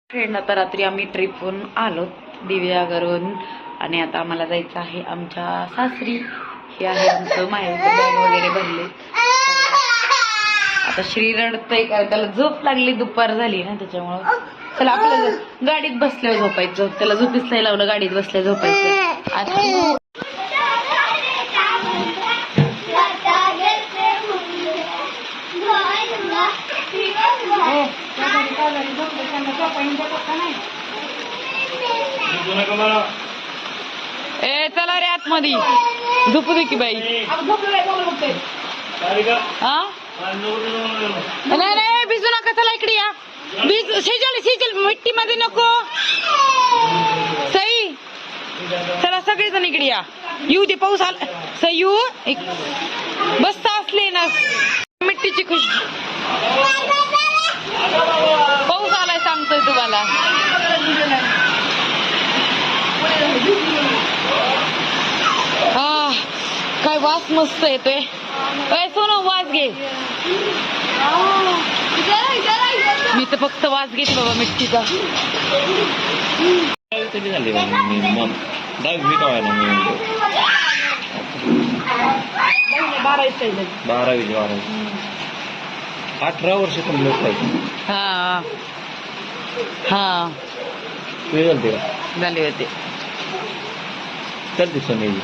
Friend आता रात्री आम्ही ट्रिपवरून आलो दिव्यागरवरून आणि आता आम्हाला जायचं आहे आमच्या सासरी. हे आहे आमचं माहेरचं बॅग वगैरे भरले. आता श्री रडतंय का त्याला झोप लागली दुपार झाली ना त्याच्यामुळं. चला आपल्याला गाडीत बसल्यावर झोपायचं. त्याला झोपीच नाही लावलं गाडीत बसल्या झोपायचं. आता ए चला रे आतमध्ये झोपू दे की बाई. हा नाही नाही भिजू नका. चला इकडे या. शेजल मिट्टी मध्ये नको. सई चला सगळेजण इकडे या. येऊ दे पाऊस आला. सई येऊ बसता असले ना मिट्टीची खुशबू. पाऊस आलाय सांगतोय तुम्हाला. हा काय वास मस्त येतोय. काय सोनू वास घे. मी तर फक्त वास घेते बाबा मिट्टीचा. बारावी 18 वर्ष कंप्लीट पाहिजे. हा हा झाले होते. चलते सोनेजी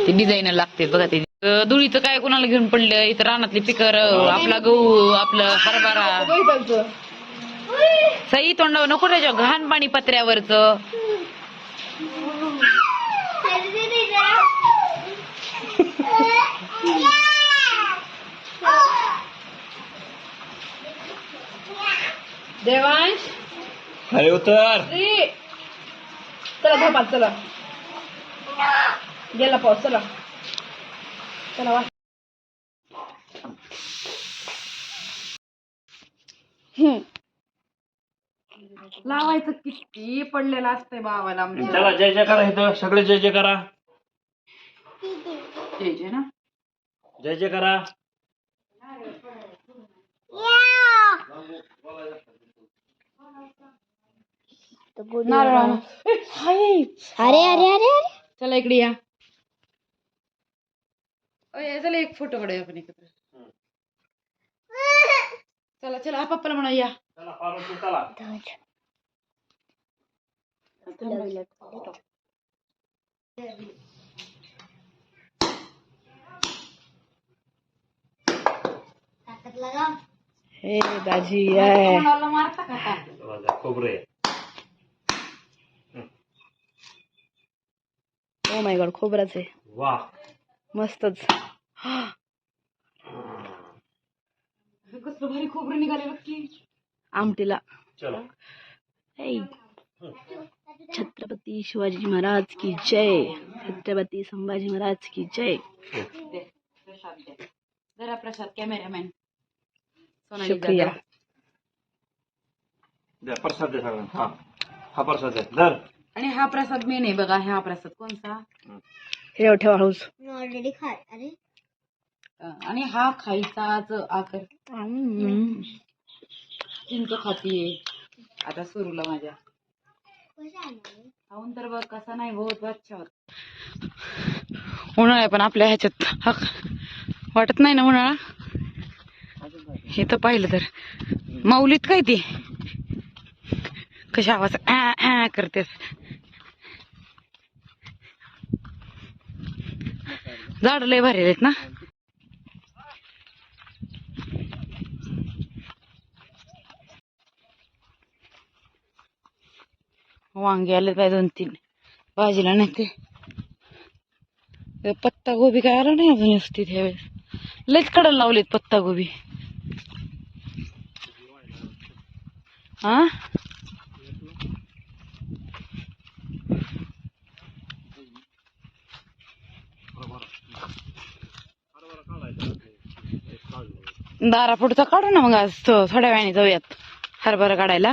ते डिझाईन लागते बघा. ते धुळीचं काय कोणाला घेऊन पडलं. इथं रानातली पिकर आपला गहू आपलं हरभरा. सई तोंडावर नको त्याच्या घाण पाणी पत्र्यावरच. देवांश अरे उतर. चला झोपा. चला गेला पाऊस. चला चला वा. लावायचं किती पडलेलं असतंय बाबाला आमच्या. चला जय जय करा. इथं सगळे जय जय करा. जय ना जय जय करा. अरे अरे अरे चला इकडे या. चला एक फोटो काढूया आपण एकत्र. चला चला हा पप्पाला म्हणा या. हे दाजी आहे. मारता का खोबरे. ओ माय गॉड खोबराच आहे. वा मस्तच. कसलं भारी खोबरं निघाले की आमटीला. चलो छत्रपती शिवाजी महाराज की जय. छत्रपती संभाजी महाराज की जय. जरा प्रसाद कॅमेरामॅन शुक्रिया. द्या प्रसाद दे सगळं. हा हा प्रसाद आहे. धर. आणि हा प्रसाद मेन आहे बघा. हा प्रसाद कोणता. ठेवा ठेवा हाऊस. ऑलरेडी खाय. अरे आणि हा खायचाच आकर. चिंच खातीये आता सुरूला माझ्या. खाऊन तर बघ कसा नाही बहुत अच्छा होत. उन्हाळा पण आपल्या ह्याच्यात वाटत नाही ना उन्हाळा. हे तर पाहिलं तर माऊलीत काय ती कशा आवाज करते. झाड लय भारी आहेत ना. वांगे आले पाहिजे 2-3 भाजीला. नाही ते पत्ता गोबी काय आला नाही अजून असते त्यावेळेस. लयच कडल लावलेत पत्ता गोबी. हा दारा पुढचा काढू ना मग. आज थोड्या वेळाने जाऊयात हरभरा काढायला.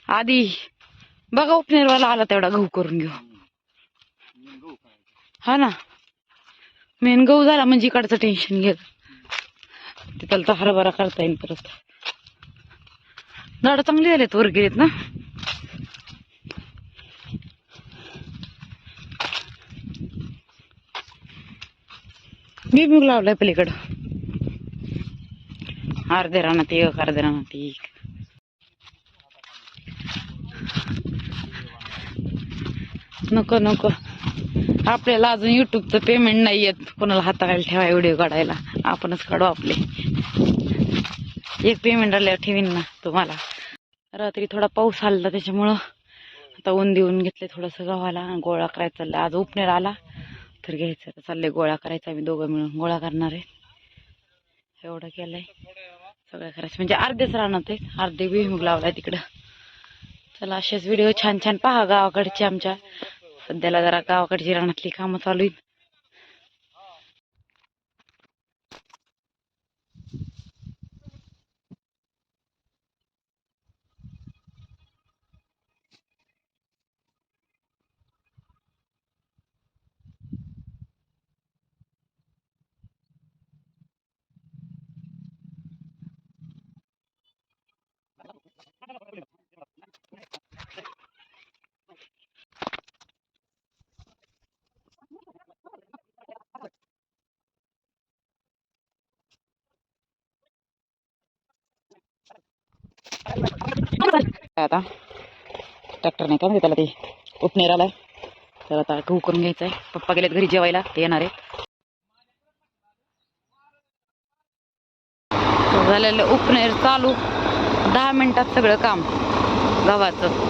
आधी बघा उपनेरवाला आला तेवढा गहू करून घेऊ. हा ना मेन गहू झाला म्हणजे इकडचं टेन्शन घे. तिथला तर हरभरा करता येईल परत. झाडं चांगली झालीत, वर गेलीत ना. भुईमुग लावलाय पलीकडं. अर्ध्या रानात एक, अर्ध्या रानात एक. नको नको, आपल्याला अजून युट्यूबचं पेमेंट नाही येत. कोणाला हाताखाली ठेवाय व्हिडिओ काढायला, आपणच काढू आपले. एक पेमेंट आल्यावर ठेवीन ना तुम्हाला. रात्री थोडा पाऊस आला त्याच्यामुळं आता ऊन देऊन घेतले थोडंसं गव्हाला. गोळा करायचा चाललाय. आज उपनेर आला तर घ्यायचं. तर चाललंय गोळा करायचा. आम्ही दोघं मिळून गोळा करणार आहे. एवढं केलंय सगळं करायचं. म्हणजे अर्धेच राहणार आहे, अर्धे भुईमुग लावलाय तिकडं. चला असेच व्हिडिओ छान छान पहा गावाकडचे आमच्या. सध्याला जरा गावाकडची रानातली कामं चालू आहेत. आता ट्रॅक्टर नाही का म्हणजे त्याला ते उपनेर आलाय. तर आता गहू करून घ्यायचंय. पप्पा गेलेत घरी जेवायला, ते येणार आहेत. झालेलं उपनेर चालू. 10 मिनिटात सगळं काम गव्हाचं.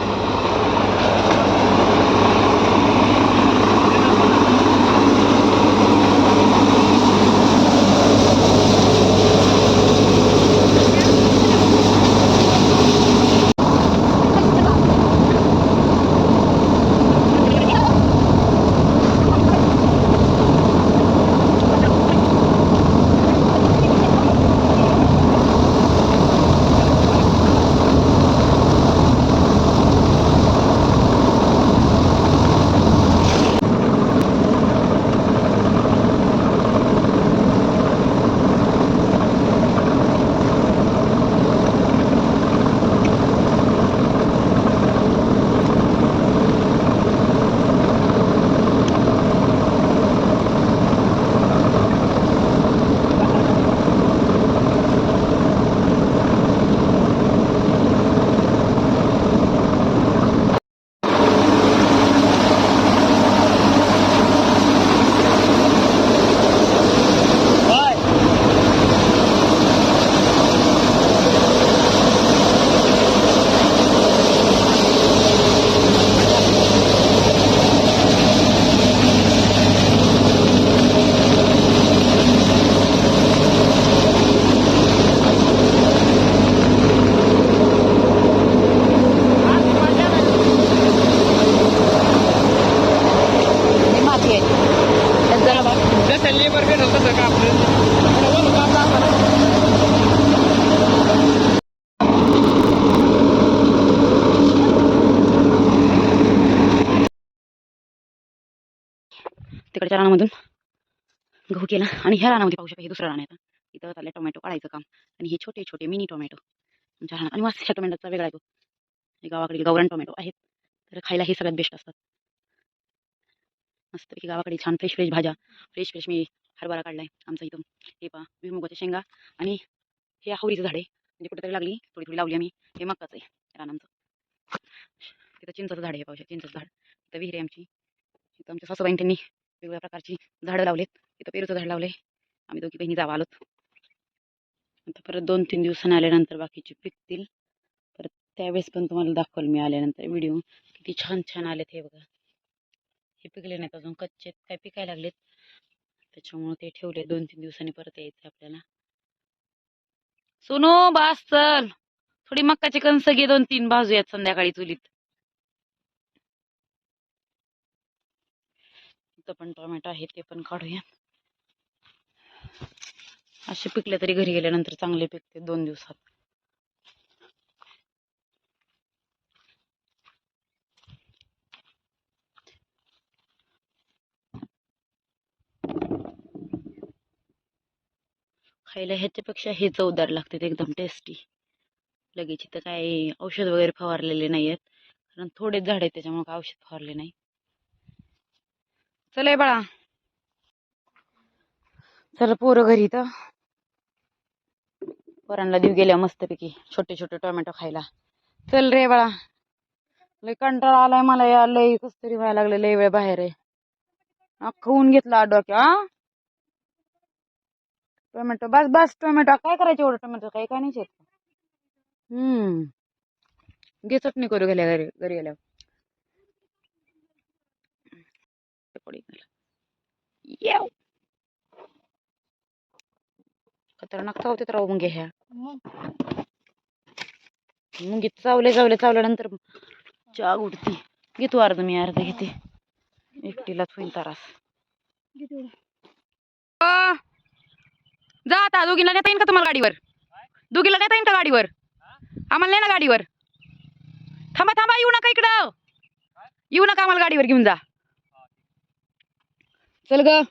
तिकडच्या रानामधून गहू केला आणि ह्या रानामध्ये पाहू शकता. हे दुसरं रान आहे. आता इथं चाललंय टोमॅटो काढायचं काम. आणि हे छोटे छोटे मिनी टोमॅटो आमच्या रानात. आणि मस्त ह्या टोमॅटोचा वेगळा येतो. हे गावाकडे गावरान टोमॅटो आहेत, तर खायला हे सगळ्यात बेस्ट असतात. मस्तपैकी गावाकडे छान फ्रेश फ्रेश भाज्या. फ्रेश फ्रेश मी हरभरा काढलाय आमचा इथं. हे पहा भुईमुगाच्या शेंगा. आणि हे आवडीचं झाड आहे, म्हणजे कुठेतरी लागली थोडी थोडी लावली आम्ही. हे मकाचं आहे रान आमचं. तिथं चिंचाचं झाड आहे, पाहू शकता चिंचाचं झाड. इथं विहीर आहे आमची. इथं आमच्या सासूबाईंनी त्यांनी वेगवेगळ्या प्रकारची झाडं लावलेत. इथं पेरूचं झाड लावलंय. आम्ही दोघी बहिणी जावा आलोत. आता परत 2-3 दिवसांनी आल्यानंतर बाकीचे पिकतील. परत त्यावेळेस पण तुम्हाला दाखवल मी आल्यानंतर व्हिडिओ. किती छान छान आलेत हे बघा. हे पिकले नाहीत अजून, कच्चे काय पिकायला लागलेत. त्याच्यामुळे ते ठेवले. 2-3 दिवसांनी परत यायचं आपल्याला. सोनू बास चल, थोडी मक्काची कणसं घे 2-3 भाजूयात संध्याकाळी चुलीत. इथं पण टोमॅटो आहे, ते पण काढूया. असे पिकले तरी घरी गेल्यानंतर चांगले पिकते 2 दिवसात. खायला ह्याच्यापेक्षा हे चवदार लागतात एकदम टेस्टी. लगेच इथं काय औषध वगैरे फवारलेले नाही आहेत, कारण थोडेच झाड आहेत त्याच्यामुळे काय औषध फवारले नाही. चल बाळा, चल पोरं घरी तर पोरांना देऊ गेल्या मस्तपैकी छोटे छोटे टोमॅटो खायला. चल रे बाळा, लय कंटाळा आलाय मला या, लय कस तरी व्हायला लागलं, लय वेळ बाहेर आहे. खाऊन घेतला डोक्या. टोमॅटो बस बस, टोमॅटो काय करायचे एवढं टोमॅटो, काही काय नाही शेत. घे चटणी करू गेल्या घरी घरी गेल्यावर. येऊ खतरनाक चावतात राहू मुंग्या ह्या. मुंगी चावल्यानंतर चाग उडती. घे तू अर्ध, मी अर्ध घेते, एकटीलाच होईल त्रास. जा आता, दोघीला नेता येईन का तुम्हाला गाडीवर? दोघीला नेता येईन का गाडीवर? आम्हाला नाही ना गाडीवर. थांबा थांबा, येऊ नका इकडं, येऊ नका, आम्हाला गाडीवर घेऊन जा. चल ग.